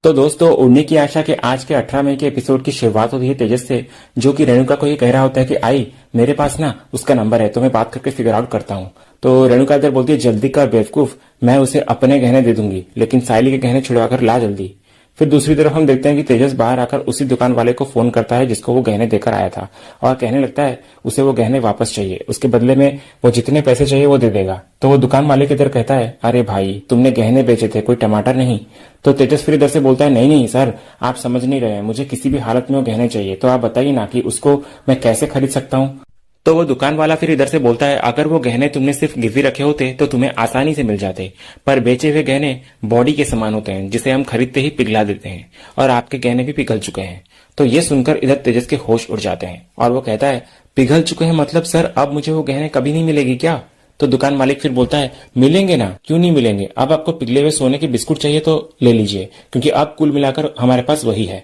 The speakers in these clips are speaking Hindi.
तो दोस्तों, उड़ने की आशा के आज के 18 मई के एपिसोड की शुरुआत होती है तेजस से, जो कि रेणुका को ये कह रहा होता है कि आई मेरे पास ना उसका नंबर है, तो मैं बात करके फिगर आउट करता हूँ। तो रेणुका इधर बोलती है जल्दी कर बेवकूफ, मैं उसे अपने गहने दे दूंगी, लेकिन साइली के गहने छुड़वा कर ला जल्दी। फिर दूसरी तरफ हम देखते हैं कि तेजस बाहर आकर उसी दुकान वाले को फोन करता है जिसको वो गहने देकर आया था, और कहने लगता है उसे वो गहने वापस चाहिए, उसके बदले में वो जितने पैसे चाहिए वो दे देगा। तो वो दुकान वाले के इधर कहता है अरे भाई तुमने गहने बेचे थे, कोई टमाटर नहीं। तो तेजस फिर इधर से बोलता है नहीं नहीं सर, आप समझ नहीं रहे हैं, मुझे किसी भी हालत में वो गहने चाहिए, तो आप बताइए ना कि उसको मैं कैसे खरीद सकता हूँ। तो वो दुकान वाला फिर इधर से बोलता है अगर वो गहने तुमने सिर्फ गिरवी रखे होते तो तुम्हें आसानी से मिल जाते, पर बेचे हुए गहने बॉडी के समान होते हैं जिसे हम खरीदते ही पिघला देते हैं, और आपके गहने भी पिघल चुके हैं। तो ये सुनकर इधर तेजस के होश उड़ जाते हैं और वो कहता है पिघल चुके हैं मतलब सर अब मुझे वो गहने कभी नहीं मिलेगी क्या। तो दुकान मालिक फिर बोलता है मिलेंगे ना, क्यों नहीं मिलेंगे, अब आपको पिघले हुए सोने के बिस्कुट चाहिए तो ले लीजिए, क्योंकि अब कुल मिलाकर हमारे पास वही है।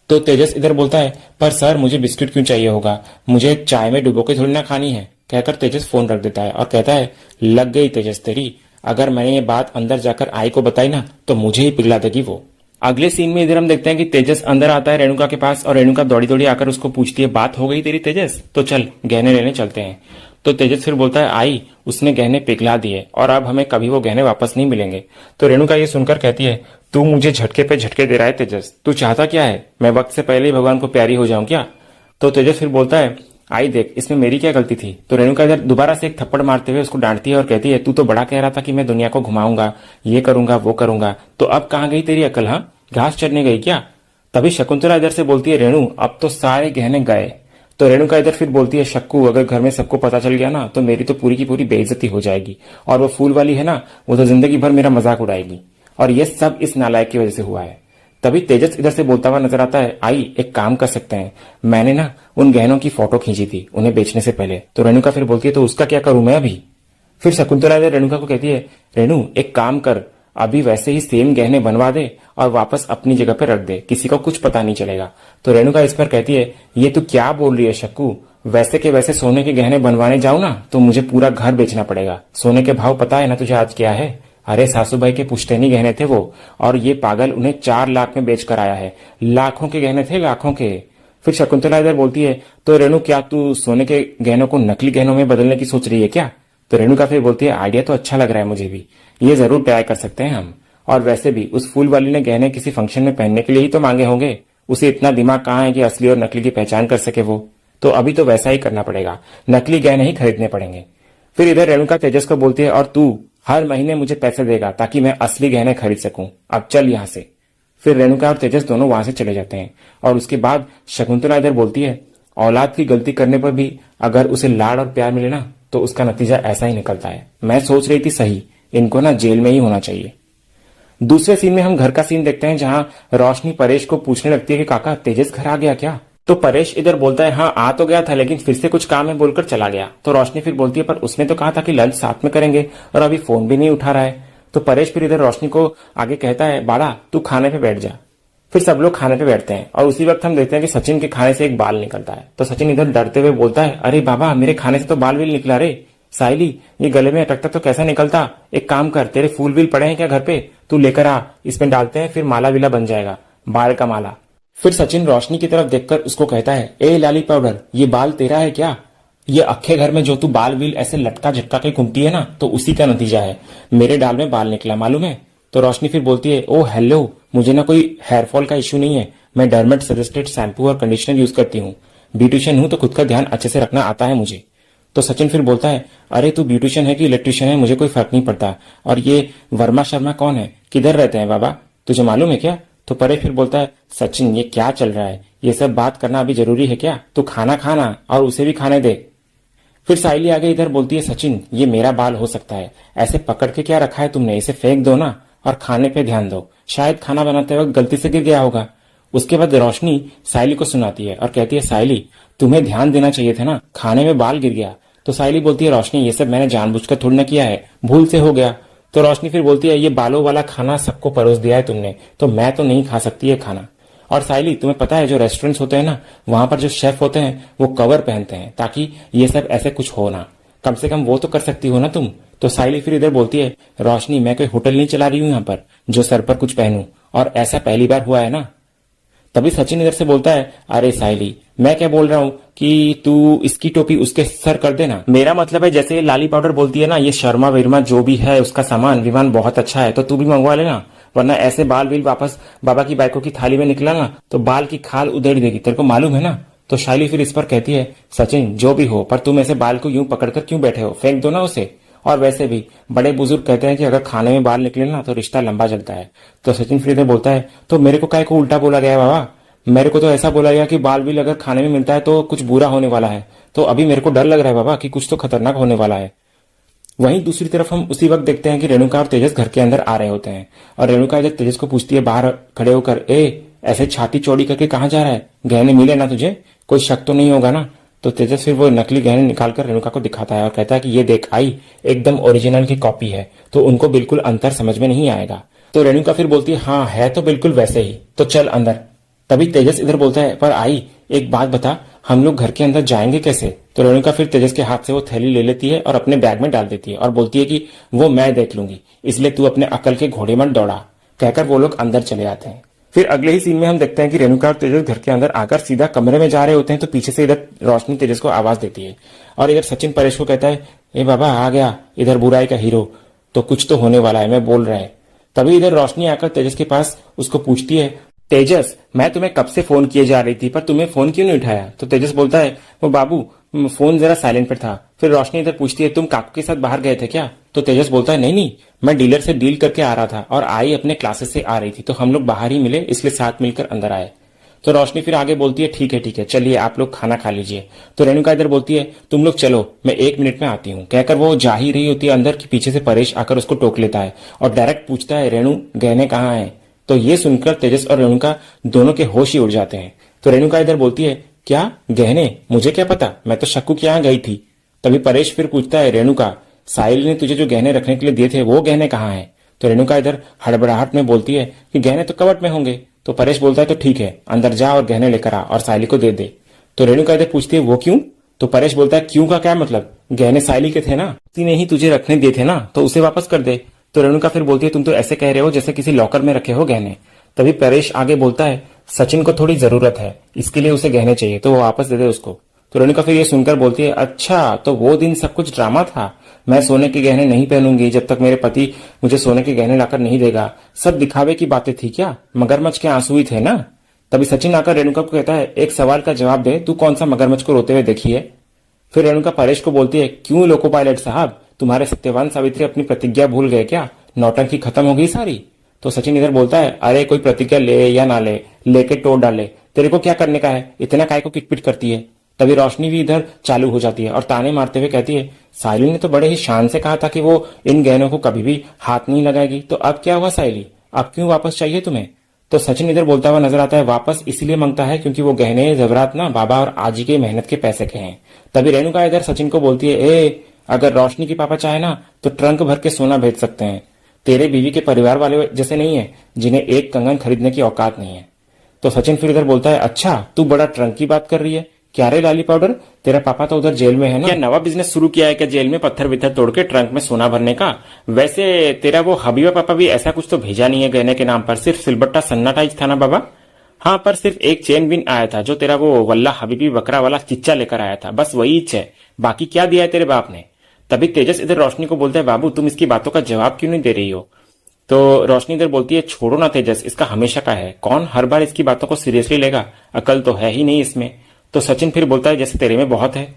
तो तेजस इधर बोलता है पर सर मुझे बिस्किट क्यों चाहिए होगा, मुझे चाय में डुबो के थोड़ी ना खानी है। कहकर तेजस फोन रख देता है और कहता है लग गई तेजस तेरी, अगर मैंने ये बात अंदर जाकर आई को बताई ना तो मुझे ही पिघला देगी वो। अगले सीन में इधर हम देखते हैं कि तेजस अंदर आता है रेणुका के पास, और रेणुका दौड़ी दौड़ी आकर उसको पूछती है बात हो गई तेरी तेजस, तो चल गहने लेने चलते हैं। तो तेजस फिर बोलता है आई उसने गहने पिघला दिए और अब हमें कभी वो गहने वापस नहीं मिलेंगे। तो रेणुका ये सुनकर कहती है तू मुझे झटके पे झटके दे रहा है तेजस, तू चाहता क्या है, मैं वक्त से पहले ही भगवान को प्यारी हो जाऊं क्या। तो तेजस फिर बोलता है आई देख इसमें मेरी क्या गलती थी। तो रेणुका इधर दोबारा से एक थप्पड़ मारते हुए उसको डांटती है और कहती है तू तो बड़ा कह रहा था कि मैं दुनिया को घुमाऊंगा, ये करूंगा वो करूंगा, तो अब कहाँ गई तेरी अकल, हाँ घास चढ़ने गई क्या। तभी शकुंतला इधर से बोलती है रेणु अब तो सारे गहने गए। तो रेणुका इधर फिर बोलती है शक्कू अगर घर में सबको पता चल गया ना तो मेरी तो पूरी की पूरी बेइज्जती हो जाएगी, और वो फूल वाली है ना वो तो जिंदगी भर मेरा मजाक उड़ाएगी, और ये सब इस नालायक की वजह से हुआ है। तभी तेजस इधर से बोलता हुआ नजर आता है आई एक काम कर सकते हैं, मैंने ना उन गहनों की फोटो खींची थी उन्हें बेचने से पहले। तो रेणुका फिर बोलती है तो उसका क्या करूं मैं अभी। फिर शकुंतला इधर रेणुका को कहती है रेणु एक काम कर, अभी वैसे ही सेम गहने बनवा दे और वापस अपनी जगह पे रख दे, किसी को कुछ पता नहीं चलेगा। तो रेणुका इस पर कहती है ये तू क्या बोल रही है शक्कू, वैसे के वैसे सोने के गहने बनवाने जाऊं ना तो मुझे पूरा घर बेचना पड़ेगा, सोने के भाव पता है ना तुझे आज क्या है। अरे सासूबाई के पुश्तैनी गहने थे वो, और ये पागल उन्हें 4 लाख में बेच कर आया है, लाखों के गहने थे लाखों के। फिर शकुंतला इधर बोलती है तो रेणु क्या तू सोने के गहनों को नकली गहनों में बदलने की सोच रही है क्या। तो रेणुका फिर बोलती है आइडिया तो अच्छा लग रहा है मुझे भी, ये जरूर ट्राई कर सकते हैं हम, और वैसे भी उस फूल वाली ने गहने किसी फंक्शन में पहनने के लिए ही तो मांगे होंगे, उसे इतना दिमाग कहाँ है कि असली और नकली की पहचान कर सके वो, तो अभी तो वैसा ही करना पड़ेगा, नकली गहने ही खरीदने पड़ेंगे। फिर इधर रेणुका तेजस को बोलती है और तू हर महीने मुझे पैसे देगा ताकि मैं असली गहने खरीद सकूं, अब चल यहां से। फिर रेणुका और तेजस दोनों वहां से चले जाते हैं, और उसके बाद शकुंतला इधर बोलती है औलाद की गलती करने पर भी अगर उसे लाड़ और प्यार मिले ना तो उसका नतीजा ऐसा ही निकलता है। मैं सोच रही थी सही, इनको ना जेल में ही होना चाहिए। दूसरे सीन में हम घर का सीन देखते हैं जहां रोशनी परेश को पूछने लगती है कि काका तेजस घर आ गया क्या। तो परेश इधर बोलता है हाँ आ तो गया था लेकिन फिर से कुछ काम है बोलकर चला गया। तो रोशनी फिर बोलती है पर उसने तो कहा था कि लंच साथ में करेंगे और अभी फोन भी नहीं उठा रहा है। तो परेश फिर इधर रोशनी को आगे कहता है बाड़ा तू खाने पे बैठ जा। फिर सब लोग खाने पे बैठते हैं और उसी वक्त हम देखते हैं कि सचिन के खाने से एक बाल निकलता है। तो सचिन इधर डरते हुए बोलता है अरे बाबा मेरे खाने से तो बाल भी निकला रे। साइली ये गले में अटकता तो कैसा निकलता, एक काम कर तेरे फूल बिल पड़े हैं क्या घर पे, तू लेकर आ, इसमें डालते हैं फिर माला विला बन जाएगा, बाल का माला। फिर सचिन रोशनी की तरफ देखकर उसको कहता है ए लाली पाउडर ये बाल तेरा है क्या, ये अक्खे घर में जो तू बाल विल ऐसे लटका झटका के घूमती है ना तो उसी का नतीजा है, मेरे डाल में बाल निकला मालूम है। तो रोशनी फिर बोलती है ओ हेलो मुझे ना कोई हेयरफॉल का इश्यू नहीं है, मैं डरमेट सजेस्टेड शैम्पू और कंडीशनर यूज करती हूँ, ब्यूटिशियन हूँ तो खुद का ध्यान अच्छे से रखना आता है मुझे। तो सचिन फिर बोलता है अरे तू ब्यूटिशियन है कि इलेक्ट्रिशियन है मुझे कोई फर्क नहीं पड़ता, और ये वर्मा शर्मा कौन है, किधर रहते हैं बाबा, तुझे मालूम है क्या। तो परेश फिर बोलता है सचिन ये क्या चल रहा है, ये सब बात करना अभी जरूरी है क्या, तू खाना खाना और उसे भी खाने दे। फिर साइली आगे इधर बोलती है सचिन ये मेरा बाल हो सकता है, ऐसे पकड़ के क्या रखा है तुमने, इसे फेंक दो ना और खाने पे ध्यान दो, शायद खाना बनाते वक्त गलती से गिर गया होगा। उसके बाद रोशनी साइली को सुनाती है और कहती है साइली तुम्हें ध्यान देना चाहिए था ना, खाने में बाल गिर गया। तो साइली बोलती है रोशनी ये सब मैंने जानबूझकर थोड़ी ना किया है, भूल से हो गया। तो रोशनी फिर बोलती है ये बालों वाला खाना सबको परोस दिया है तुमने, तो मैं तो नहीं खा सकती है खाना। और साइली तुम्हें पता है जो रेस्टोरेंट्स होते हैं ना वहां पर जो शेफ होते हैं वो कवर पहनते हैं ताकि ये सब ऐसे कुछ हो ना, कम से कम वो तो कर सकती हो ना तुम। तो साइली फिर इधर बोलती है रोशनी मैं कोई होटल नहीं चला रही हूँ यहाँ पर जो सर पर कुछ पहनूं, और ऐसा पहली बार हुआ है ना। तभी सचिन इधर से बोलता है, अरे साइली, मैं क्या बोल रहा हूँ कि तू इसकी टोपी उसके सर कर देना। मेरा मतलब है जैसे लाली पाउडर बोलती है ना, ये शर्मा विरमा जो भी है उसका सामान विमान बहुत अच्छा है, तो तू भी मंगवा लेना, वरना ऐसे बाल बिल वापस बाबा की बाइकों की थाली में निकला ना तो बाल की खाल उधेड़ देगी, तेरे को मालूम है ना। तो शाइली फिर इस पर कहती है, सचिन जो भी हो, पर तुम ऐसे बाल को यूं पकड़कर क्यों बैठे हो, फेंक दो ना उसे। और वैसे भी बड़े बुजुर्ग कहते हैं कि अगर खाने में बाल निकले ना तो रिश्ता लंबा चलता है। तो सचिन फिर इधर बोलता है, तो मेरे को काय को उल्टा बोला गया है बाबा, मेरे को तो ऐसा बोला गया कि बाल बिल अगर खाने में मिलता है तो कुछ बुरा होने वाला है, तो अभी मेरे को डर लग रहा है बाबा कि कुछ तो खतरनाक होने वाला है। वहीं दूसरी तरफ हम उसी वक्त देखते हैं कि रेणुका और तेजस घर के अंदर आ रहे होते हैं, और रेणुका जब तेजस को पूछती है बाहर खड़े होकर, ए ऐसे छाती चौड़ी करके कहाँ जा रहा है, गहने मिले ना तुझे, कोई शक तो नहीं होगा ना। तो तेजस फिर वो नकली गहने निकालकर रेणुका को दिखाता है और कहता है कि ये देख आई, एकदम ओरिजिनल की कॉपी है, तो उनको बिल्कुल अंतर समझ में नहीं आएगा। तो रेणुका फिर बोलती है, हाँ है तो बिल्कुल वैसे ही, तो चल अंदर। तभी तेजस इधर बोलता है, पर आई एक बात बता, हम लोग घर के अंदर जाएंगे कैसे। तो रेणुका फिर तेजस के हाथ से वो थैली ले लेती है और अपने बैग में डाल देती है और बोलती है कि वो मैं देख लूंगी, इसलिए तू अपने अकल के घोड़े मत दौड़ा। कहकर वो लोग अंदर चले आते हैं। फिर अगले ही सीन में हम देखते हैं कि रेणुका और तेजस घर के अंदर आकर सीधा कमरे में जा रहे होते हैं, तो पीछे से इधर रोशनी तेजस को आवाज देती है और इधर सचिन परेश को कहता है, ए बाबा आ गया इधर बुराई का हीरो, तो कुछ तो होने वाला है, मैं बोल रहा है। तभी इधर रोशनी आकर तेजस के पास उसको पूछती है, तेजस मैं तुम्हें कब से फोन किए जा रही थी, पर तुम्हें फोन क्यों नहीं उठाया। तो तेजस बोलता है, वो बाबू फोन जरा साइलेंट पर था। फिर रोशनी इधर पूछती है, तुम काकू के साथ बाहर गए थे क्या। तो तेजस बोलता है, नहीं नहीं, मैं डीलर से डील करके आ रहा था और आई अपने क्लासेस से आ रही थी, तो हम लोग बाहर ही मिले, इसलिए साथ मिलकर अंदर आए। तो रोशनी फिर आगे बोलती है, ठीक है चलिए आप लोग खाना खा लीजिए। तो रेणुका इधर बोलती है, तुम लोग चलो मैं 1 मिनट में आती हूँ। कहकर वो जा ही रही होती है अंदर की, पीछे से परेश आकर उसको टोक लेता है और डायरेक्ट पूछता है, रेणु गहने कहाँ है। तो ये सुनकर तेजस और रेणुका दोनों के होश ही उड़ जाते हैं। तो रेणुका इधर बोलती है, क्या गहने, मुझे क्या पता, मैं तो शक्कू के यहाँ गई थी। तभी परेश फिर पूछता है, रेणुका साहिल ने तुझे जो गहने रखने के लिए दिए थे वो गहने कहाँ हैं। तो रेणुका इधर हड़बड़ाहट में बोलती है कि गहने तो कबट में होंगे। तो परेश बोलता है, तो ठीक है अंदर जा और गहने लेकर आ और साइली को दे दे। तो रेणुका इधर पूछती है, वो क्यों। तो परेश बोलता है, क्यों का क्या मतलब, गहने साइली के थे ना, उसी ने ही तुझे रखने दिए थे ना, तो उसे वापस कर दे। तो रेणुका फिर बोलती है, तुम तो ऐसे कह रहे हो जैसे किसी लॉकर में रखे हो गहने। तभी परेश आगे बोलता है, सचिन को थोड़ी जरूरत है, इसके लिए उसे गहने चाहिए, तो वो वापस दे दे उसको। तो रेणुका फिर ये सुनकर बोलती है, अच्छा तो वो दिन सब कुछ ड्रामा था, मैं सोने के गहने नहीं पहनूंगी जब तक मेरे पति मुझे सोने के गहने लाकर नहीं देगा, सब दिखावे की बातें थी क्या, मगरमच्छ के आंसू ही थे ना। तभी सचिन आकर रेणुका को कहता है, एक सवाल का जवाब दे, तू कौन सा मगरमच्छ को रोते हुए देखी है। फिर रेणुका परेश को बोलती है, क्यों लोको पायलट साहब, तुम्हारे सत्यवान सावित्री अपनी प्रतिज्ञा भूल गए क्या, नौटंकी खत्म हो गई सारी। तो सचिन इधर बोलता है, अरे कोई प्रतिज्ञा ले या ना ले, लेके तोड़ डाले, तेरे को क्या करने का है, इतना काय को किटपिट करती है। तभी रोशनी भी इधर चालू हो जाती है और ताने मारते हुए कहती है, साइली ने तो बड़े ही शान से कहा था कि वो इन गहनों को कभी भी हाथ नहीं लगाएगी, तो अब क्या हुआ साइली, अब क्यों वापस चाहिए तुम्हें। तो सचिन इधर बोलता हुआ नजर आता है, वापस इसलिए मांगता है क्योंकि वो गहने जवरात ना बाबा और आजी के मेहनत के पैसे के हैं। तभी रेणुका इधर सचिन को बोलती है, ए अगर रोशनी की पापा चाहे ना तो ट्रंक भर के सोना भेज सकते हैं, तेरे बीवी के परिवार वाले जैसे नहीं है जिन्हें एक कंगन खरीदने की औकात नहीं है। तो सचिन फिर इधर बोलता है, अच्छा तू बड़ा ट्रंक की बात कर रही है क्या रे लाली पाउडर, तेरा पापा तो उधर जेल में है ना, क्या नवा बिजनेस शुरू किया है क्या जेल में पत्थर वित्थर तोड़ के ट्रंक में सोना भरने का। वैसे तेरा वो हबीबा पापा भी ऐसा कुछ तो भेजा नहीं है गहने के नाम पर, सिर्फ सिलबट्टा सन्नाटाइज था ना बाबा। हाँ पर सिर्फ एक चेन बिन आया था जो तेरा वो वल्ला हबीबी बकरा वाला चिच्चा लेकर आया था, बस वही है, बाकी क्या दिया है तेरे बाप ने। तभी तेजस इधर रोशनी को बोलता है, बाबू तुम इसकी बातों का जवाब क्यों नहीं दे रही हो। तो रोशनी इधर बोलती है, छोड़ो ना तेजस, इसका हमेशा का है, कौन हर बार इसकी बातों को सीरियसली लेगा, अकल तो है ही नहीं इसमें। तो सचिन फिर बोलता है, जैसे तेरे में बहुत है।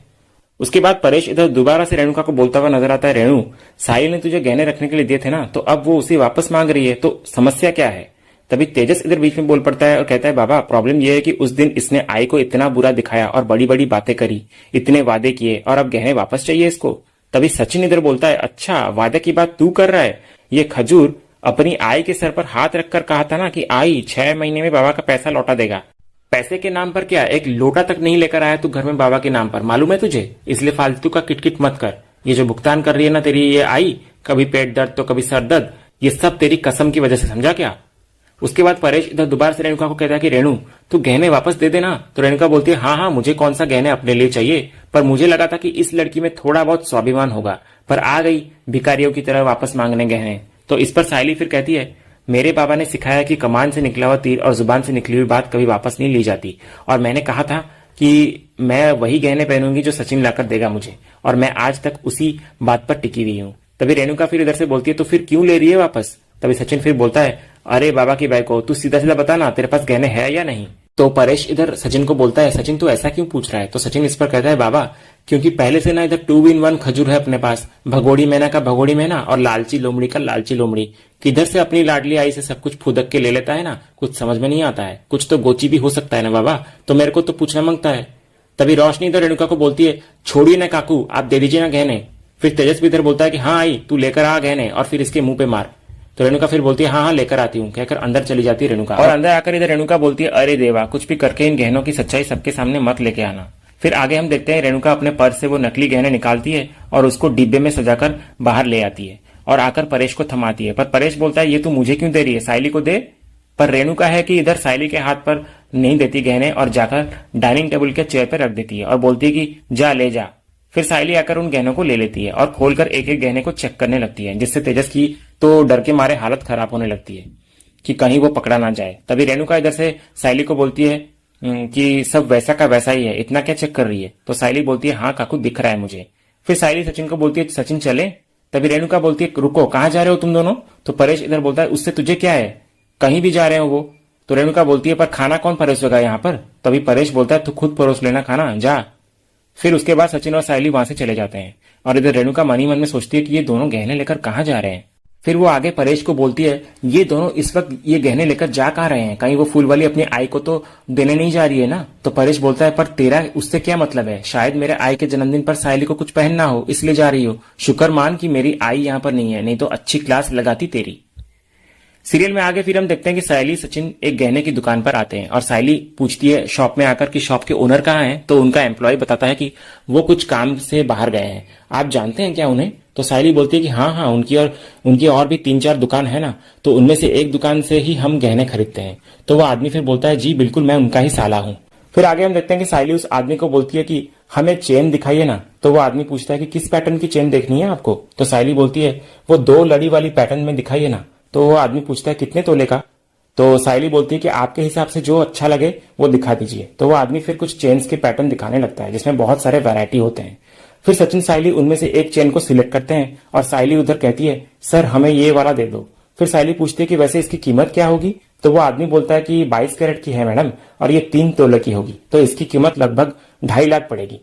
उसके बाद परेश इधर दोबारा से रेणुका को बोलता हुआ नजर आता है, रेणु साहिल ने तुझे गहने रखने के लिए दिए थे ना, तो अब वो उसे वापस मांग रही है, तो समस्या क्या है। तभी तेजस इधर बीच में बोल पड़ता है और कहता है, बाबा प्रॉब्लम यह है कि उस दिन इसने आई को इतना बुरा दिखाया और बड़ी बड़ी बातें करी, इतने वादे किए और अब गहने वापस चाहिए इसको। तभी सचिन इधर बोलता है, अच्छा वादे की बात तू कर रहा है, ये खजूर अपनी आई के सर पर हाथ रखकर कहा था ना कि आई 6 महीने में बाबा का पैसा लौटा देगा। पैसे के नाम पर क्या एक लोटा तक नहीं लेकर आया तू घर में बाबा के नाम पर, मालूम है तुझे, इसलिए फालतू का किटकिट मत कर। ये जो भुगतान कर रही है ना तेरी ये आई, कभी पेट दर्द तो कभी सर दर्द, ये सब तेरी कसम की वजह से, समझा क्या। उसके बाद परेश इधर दोबारा से रेणुका को कहता है कि रेणु तू गहने वापस दे देना। तो रेणुका बोलती है, हाँ मुझे कौन सा गहने अपने लिए चाहिए, पर मुझे लगा था कि इस लड़की में थोड़ा बहुत स्वाभिमान होगा, पर आ गई भिखारियों की तरह वापस मांगने गहने। तो इस पर साइली फिर कहती है, मेरे बाबा ने सिखाया कि कमान से निकला हुआ तीर और जुबान से निकली हुई बात कभी वापस नहीं ली जाती, और मैंने कहा था कि मैं वही गहने पहनूंगी जो सचिन लाकर देगा मुझे, और मैं आज तक उसी बात पर टिकी हुई हूँ। तभी रेणुका फिर इधर से बोलती है, तो फिर क्यों ले रही है वापस? तभी सचिन फिर बोलता है, अरे बाबा की बाई को तू सीधा सीधा बता ना, तेरे पास गहने है या नहीं? तो परेश इधर सचिन को बोलता है, सचिन तू ऐसा क्यों पूछ रहा है? तो सचिन इस पर कहता है, बाबा क्योंकि पहले से ना इधर 2 in 1 खजूर है अपने पास, भगोड़ी मैना का भगोड़ी मैना और लालची लोमड़ी का लालची लोमड़ी। किधर से अपनी लाडली आई से सब कुछ फुदक के ले लेता है ना, कुछ समझ में नहीं आता है। कुछ तो गोची भी हो सकता है ना बाबा, तो मेरे को तो पूछना मांगता है। तभी रोशनी इधर रेणुका को बोलती है, छोड़िए ना काकू, आप दे दीजिए ना गहने। फिर तेजस्वी इधर बोलता है कि हाँ आई, तू लेकर आ गहने और फिर इसके मुंह पे मार। तो रेणुका फिर बोलती है, हाँ हाँ लेकर आती हूँ, कहकर अंदर चली जाती है रेणुका। और अंदर आकर इधर रेणुका बोलती है, अरे देवा, कुछ भी करके इन गहनों की सच्चाई सबके सामने मत लेके आना। फिर आगे हम देखते हैं रेणुका अपने पर्स से वो नकली गहने निकालती है और उसको डिब्बे में सजाकर बाहर ले आती है और आकर परेश को थमाती है। पर परेश बोलता है, ये तू मुझे क्यों दे रही है, साइली को दे। पर रेणुका है कि इधर साइली के हाथ पर नहीं देती गहने और जाकर डाइनिंग टेबल के चेयर पर रख देती है और बोलती है कि जा ले जा। फिर साइली आकर उन गहनों को ले लेती है और खोलकर एक एक गहने को चेक करने लगती है, जिससे तेजस की तो डर के मारे हालत खराब होने लगती है कि कहीं वो पकड़ा ना जाए। तभी रेणुका इधर से साइली को बोलती है कि सब वैसा का वैसा ही है, इतना क्या चेक कर रही है? तो साइली बोलती है, हाँ काकू दिख रहा है मुझे। फिर साइली सचिन को बोलती है, सचिन चले। तभी रेणुका बोलती है, रुको, कहाँ जा रहे हो तुम दोनों? तो परेश इधर बोलता है, उससे तुझे क्या है, कहीं भी जा रहे हो वो। तो रेणुका बोलती है, पर खाना कौन परोसेगा यहाँ पर? तभी परेश बोलता है, तू खुद परोस लेना खाना, जा। फिर उसके बाद सचिन और साइली वहां से चले जाते हैं और इधर रेणुका मन ही मन में सोचती है कि ये दोनों गहने लेकर कहाँ जा रहे हैं। फिर वो आगे परेश को बोलती है, ये दोनों इस वक्त ये गहने लेकर जा कहाँ रहे हैं, कहीं वो फूल वाली अपनी आई को तो देने नहीं जा रही है ना? तो परेश बोलता है, पर तेरा उससे क्या मतलब है, शायद मेरे आई के जन्मदिन पर साइली को कुछ पहनना हो इसलिए जा रही हो। शुक्र मान कि मेरी आई यहाँ पर नहीं है, नहीं तो अच्छी क्लास लगाती तेरी। सीरियल में आगे फिर हम देखते हैं कि साइली सचिन एक गहने की दुकान पर आते हैं और साइली पूछती है शॉप में आकर कि शॉप के ओनर कहाँ हैं? तो उनका एम्प्लॉय बताता है कि वो कुछ काम से बाहर गए हैं, आप जानते हैं क्या उन्हें? तो साइली बोलती है कि हाँ हाँ, उनकी और भी 3-4 दुकान है ना, तो उनमें से एक दुकान से ही हम गहने खरीदते हैं। तो वो आदमी फिर बोलता है, जी बिल्कुल, मैं उनका ही साला हूँ। फिर आगे हम देखते हैं कि साइली उस आदमी को बोलती है कि हमें चेन दिखाइए ना। तो वो आदमी पूछता है कि किस पैटर्न की चेन देखनी है आपको? तो साइली बोलती है, वो 2 लड़ी वाली पैटर्न में दिखाइए ना। तो वो आदमी पूछता है, कितने तोले का? तो साइली बोलती है कि आपके हिसाब से जो अच्छा लगे वो दिखा दीजिए। तो वो आदमी फिर कुछ चेन्स के पैटर्न दिखाने लगता है जिसमें बहुत सारे वैरायटी होते हैं। फिर सचिन साइली उनमें से एक चेन को सिलेक्ट करते हैं और साइली उधर कहती है, सर हमें ये वाला दे दो। फिर साइली पूछती है कि वैसे इसकी कीमत क्या होगी? तो वो आदमी बोलता है कि 22 कैरेट की है मैडम, और ये 3 तोले की होगी, तो इसकी कीमत लगभग 2.5 लाख पड़ेगी।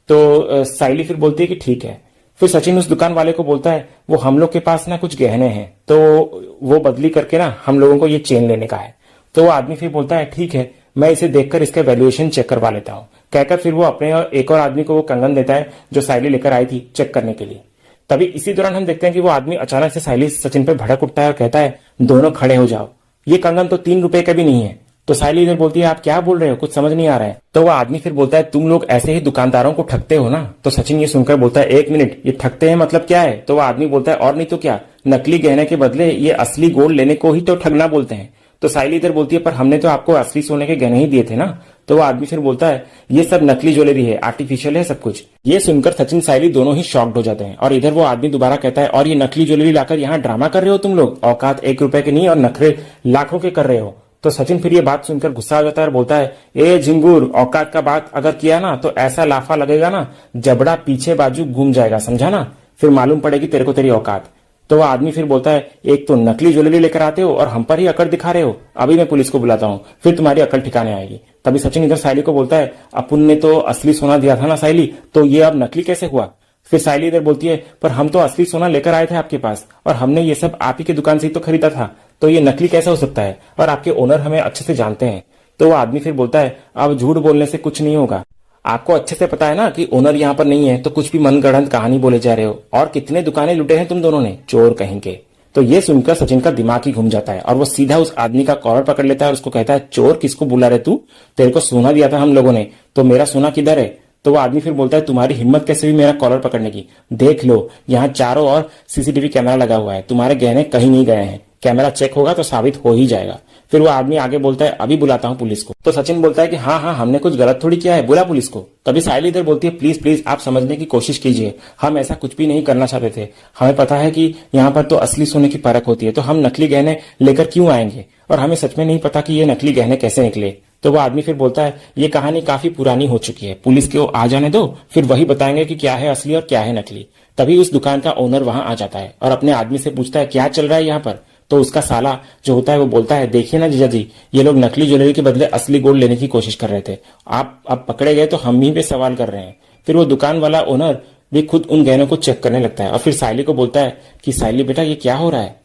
तो साइली फिर बोलती है कि ठीक है। फिर सचिन उस दुकान वाले को बोलता है, वो हम लोग के पास ना कुछ गहने हैं, तो वो बदली करके ना हम लोगों को ये चेन लेने का है। तो वो आदमी फिर बोलता है, ठीक है, मैं इसे देखकर इसका वैल्यूएशन चेक करवा लेता हूँ। कहकर फिर वो अपने एक और आदमी को वो कंगन देता है जो साइली लेकर आई थी चेक करने के लिए। तभी इसी दौरान हम देखते हैं कि वो आदमी अचानक से साइली सचिन पर भड़क उठता है और कहता है, दोनों खड़े हो जाओ, ये कंगन तो 3 रुपए का भी नहीं है। तो साइली इधर बोलती है, आप क्या बोल रहे हो, कुछ समझ नहीं आ रहा है। तो वो आदमी फिर बोलता है, तुम लोग ऐसे ही दुकानदारों को ठगते हो ना। तो सचिन ये सुनकर बोलता है, 1 मिनट, ये ठगते हैं मतलब क्या है? तो वो आदमी बोलता है, और नहीं तो क्या, नकली गहने के बदले ये असली गोल्ड लेने को ही तो ठगना बोलते हैं। तो साइली इधर बोलती है, पर हमने तो आपको असली सोने के गहने ही दिए थे ना। तो वो आदमी फिर बोलता है, ये सब नकली ज्वेलरी है, आर्टिफिशियल है सब कुछ। ये सुनकर सचिन साइली दोनों ही शॉक्ड हो जाते हैं और इधर वो आदमी दोबारा कहता है, और ये नकली ज्वेलरी लाकर यहाँ ड्रामा कर रहे हो तुम लोग, औकात 1 रुपए के नहीं और नखरे लाखों के कर रहे हो। तो सचिन फिर ये बात सुनकर गुस्सा हो जाता है और बोलता है, ए झिंगूर, औकात का बात अगर किया ना तो ऐसा लाफा लगेगा ना, जबड़ा पीछे बाजू घूम जाएगा, समझा ना? फिर मालूम पड़ेगी तेरे को तेरी औकात। तो वो आदमी फिर बोलता है, एक तो नकली ज्वेलरी लेकर आते हो और हम पर ही अकड़ दिखा रहे हो, अभी मैं पुलिस को बुलाता हूँ, फिर तुम्हारी अकड़ ठिकाने आएगी। तभी सचिन इधर साइली को बोलता है, अपुन ने तो असली सोना दिया था ना साइली, तो ये अब नकली कैसे हुआ? फिर साइली इधर बोलती है, पर हम तो असली सोना लेकर आए थे आपके पास और हमने ये सब आप ही की दुकान से ही तो खरीदा था, तो ये नकली कैसे हो सकता है? और आपके ओनर हमें अच्छे से जानते हैं। तो वो आदमी फिर बोलता है, अब झूठ बोलने से कुछ नहीं होगा, आपको अच्छे से पता है ना कि ओनर यहाँ पर नहीं है, तो कुछ भी मनगढ़ंत कहानी बोले जा रहे हो, और कितने दुकानें लुटे हैं तुम दोनों ने, चोर कहीं के। तो ये सुनकर सचिन का दिमाग ही घूम जाता है और वो सीधा उस आदमी का कॉलर पकड़ लेता है और उसको कहता है, चोर किसको बुला रहे तू? तेरे को सोना दिया था हम लोगों ने, तो मेरा सोना किधर है? तो वो आदमी फिर बोलता है, तुम्हारी हिम्मत कैसे हुई मेरा कॉलर पकड़ने की? देख लो, यहाँ चारों ओर सीसीटीवी कैमरा लगा हुआ है, तुम्हारे गहने कहीं नहीं गए हैं, कैमरा चेक होगा तो साबित हो ही जाएगा। फिर वो आदमी आगे बोलता है अभी बुलाता हूँ पुलिस को। तो सचिन बोलता है कि हाँ हाँ हमने कुछ गलत थोड़ी किया है, बुला पुलिस को। तभी सायली इधर बोलती है प्लीज प्लीज आप समझने की कोशिश कीजिए, हम ऐसा कुछ भी नहीं करना चाहते थे। हमें पता है कि यहाँ पर तो असली सोने की परख होती है, तो हम नकली गहने लेकर क्यों आएंगे, और हमें सच में नहीं पता कि ये नकली गहने कैसे निकले। तो वो आदमी फिर बोलता है ये कहानी काफी पुरानी हो चुकी है, पुलिस को आ जाने दो, फिर वही बताएंगे कि क्या है असली और क्या है नकली। तभी उस दुकान का ओनर वहां आ जाता है और अपने आदमी से पूछता है क्या चल रहा है यहाँ पर। तो उसका साला जो होता है वो बोलता है देखिए ना जीजा जी, ये लोग नकली ज्वेलरी के बदले असली गोल्ड लेने की कोशिश कर रहे थे, आप अब पकड़े गए तो हम ही पे सवाल कर रहे हैं। फिर वो दुकान वाला ओनर भी खुद उन गहनों को चेक करने लगता है और फिर सायली को बोलता है कि सायली बेटा ये क्या हो रहा है।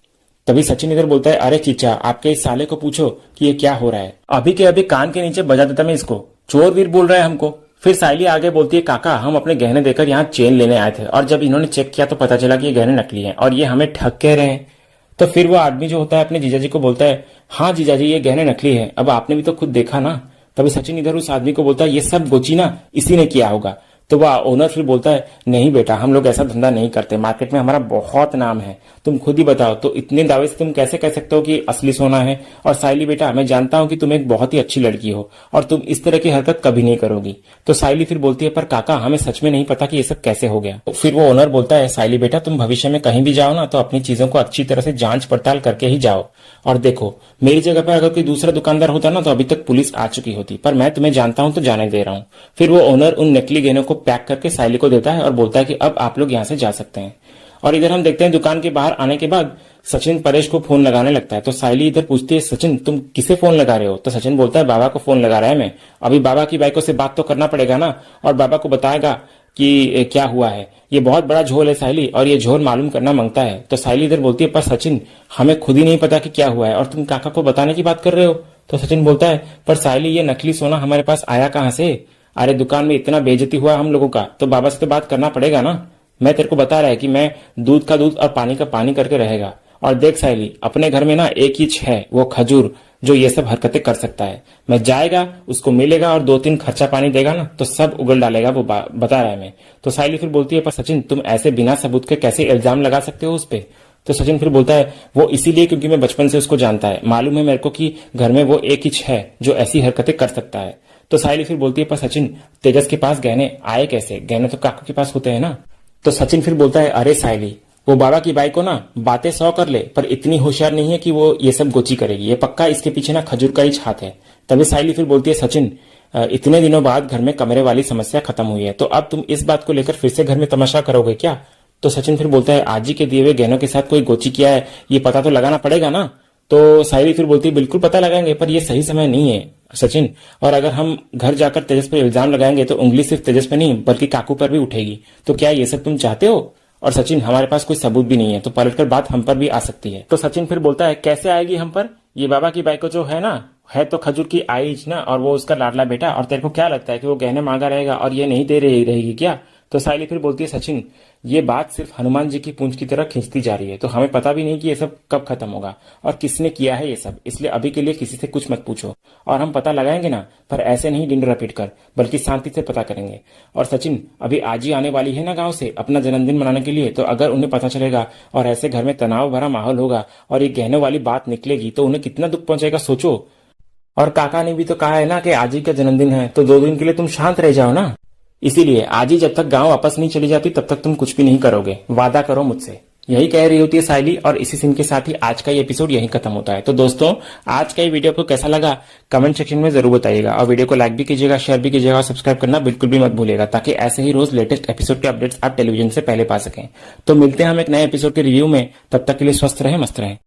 तभी सचिन इधर बोलता है अरे चीचा आपके इस साले को पूछो कि ये क्या हो रहा है, अभी के अभी कान के नीचे बजा देता मैं इसको, चोर वीर बोल रहा है हमको। फिर सायली आगे बोलती है काका हम अपने गहने देकर यहाँ चेन लेने आए थे और जब इन्होंने चेक किया तो पता चला कि ये गहने नकली हैं और ये हमें ठग कह रहे हैं। तो फिर वो आदमी जो होता है अपने जीजाजी को बोलता है हाँ जीजाजी ये गहने नकली है, अब आपने भी तो खुद देखा ना। तभी सचिन इधर उस आदमी को बोलता है ये सब गोची ना इसी ने किया होगा। तो वह ओनर फिर बोलता है नहीं बेटा हम लोग ऐसा धंधा नहीं करते, मार्केट में हमारा बहुत नाम है, तुम खुद ही बताओ तो इतने दावे से तुम कैसे कह सकते हो कि असली सोना है। और सायली बेटा मैं जानता हूं कि तुम एक बहुत ही अच्छी लड़की हो और तुम इस तरह की हरकत कभी नहीं करोगी। तो सायली फिर बोलती है पर काका हमें सच में नहीं पता कि ये सब कैसे हो गया। तो फिर वो ओनर बोलता है सायली बेटा तुम भविष्य में कहीं भी जाओ ना तो अपनी चीजों को अच्छी तरह से जांच पड़ताल करके ही जाओ, और देखो मेरी जगह पर अगर कोई दूसरा दुकानदार होता ना तो अभी तक पुलिस आ चुकी होती, पर मैं तुम्हें जानता हूं तो जाने दे रहा हूं। फिर वो ओनर उन नकली गहनों को पैक करके सायली को देता है और बोलता है कि अब आप लोग यहाँ से जा सकते हैं। और इधर हम देखते हैं दुकान के बाहर आने के बाद सचिन परेश को फोन लगाने लगता है। तो सायली इधर पूछती है सचिन तुम किसे फोन लगा रहे हो। तो सचिन बोलता है बाबा को फोन लगा रहा है मैं, अभी बाबा की बाइकों से बात तो करना पड़ेगा ना और बाबा को बताएगा कि क्या हुआ है। ये बहुत बड़ा झोल है सायली और ये झोल मालूम करना मांगता है। तो सायली इधर बोलती है पर सचिन हमें खुद ही नहीं पता कि क्या हुआ है और तुम काका को बताने की बात कर रहे हो। तो सचिन बोलता है पर सायली ये नकली सोना हमारे पास आया कहां से, अरे दुकान में इतना बेइज्जती हुआ हम लोगों का तो बाबा से तो बात करना पड़ेगा ना। मैं तेरे को बता रहा है कि मैं दूध का दूध और पानी का पानी करके रहेगा। और देख सायली अपने घर में ना एक ही है वो खजूर जो ये सब हरकतें कर सकता है, मैं जाएगा उसको मिलेगा और 2-3 खर्चा पानी देगा ना तो सब उगल डालेगा, वो बता रहा है मैं। तो सायली फिर बोलती है पर सचिन तुम ऐसे बिना सबूत के कैसे इल्जाम लगा सकते हो उस पे। तो सचिन फिर बोलता है वो इसीलिए क्योंकि मैं बचपन से उसको जानता है, मालूम है मेरे को कि घर में वो एक ही है जो ऐसी हरकतें कर सकता है। तो सायली फिर बोलती है पर सचिन तेजस के पास गहने आए कैसे, गहने तो काका के पास होते हैं ना। तो सचिन फिर बोलता है अरे सायली वो बाबा की बाई को ना बातें 100 कर ले पर इतनी होशियार नहीं है कि वो ये सब गोची करेगी, ये पक्का इसके पीछे ना खजूर का ही हाथ है। तभी सायली फिर बोलती है सचिन इतने दिनों बाद घर में कमरे वाली समस्या खत्म हुई है तो अब तुम इस बात को लेकर फिर से घर में तमाशा करोगे क्या। तो सचिन फिर बोलता है आज जी के दिए हुए गहनों के साथ कोई गोची किया है ये पता तो लगाना पड़ेगा ना। तो सायली फिर बोलती है बिल्कुल पता लगाएंगे पर ये सही समय नहीं है सचिन, और अगर हम घर जाकर तेजस पर इल्जाम लगाएंगे तो उंगली सिर्फ तेजस पर नहीं बल्कि काकू पर भी उठेगी, तो क्या ये सब तुम चाहते हो। और सचिन हमारे पास कोई सबूत भी नहीं है तो पलटकर बात हम पर भी आ सकती है। तो सचिन फिर बोलता है कैसे आएगी हम पर, ये बाबा की बाइको जो है ना है तो खजूर की आईज ना और वो उसका लाडला बेटा, और तेरे को क्या लगता है कि वो गहने मांगा रहेगा और ये नहीं दे रही रहेगी क्या। तो सायली फिर बोलती है सचिन ये बात सिर्फ हनुमान जी की पूंछ की तरह खींचती जा रही है, तो हमें पता भी नहीं कि ये सब कब खत्म होगा और किसने किया है ये सब, इसलिए अभी के लिए किसी से कुछ मत पूछो और हम पता लगाएंगे ना, पर ऐसे नहीं डिंडोरा पीट कर बल्कि शांति से पता करेंगे। और सचिन अभी आज ही आने वाली है ना गांव से अपना जन्मदिन मनाने के लिए, तो अगर उन्हें पता चलेगा और ऐसे घर में तनाव भरा माहौल होगा और ये गहने वाली बात निकलेगी तो उन्हें कितना दुख पहुंचेगा सोचो। और काका ने भी तो कहा है ना कि आज ही का जन्मदिन है तो 2 दिन के लिए तुम शांत रह जाओ ना, इसीलिए आज ही जब तक गांव वापस नहीं चली जाती तब तक तुम कुछ भी नहीं करोगे, वादा करो मुझसे। यही कह रही होती है सायली और इसी सीन के साथ ही आज का ये एपिसोड यहीं खत्म होता है। तो दोस्तों आज का ये वीडियो आपको कैसा लगा कमेंट सेक्शन में जरूर बताइएगा और वीडियो को लाइक भी कीजिएगा, शेयर भी कीजिएगा और सब्सक्राइब करना बिल्कुल भी मत भूलिएगा ताकि ऐसे ही रोज लेटेस्ट एपिसोड के अपडेट्स आप टेलीविजन से पहले पा सकें। तो मिलते हैं हम एक नए एपिसोड के रिव्यू में, तब तक के लिए स्वस्थ रहें मस्त रहें।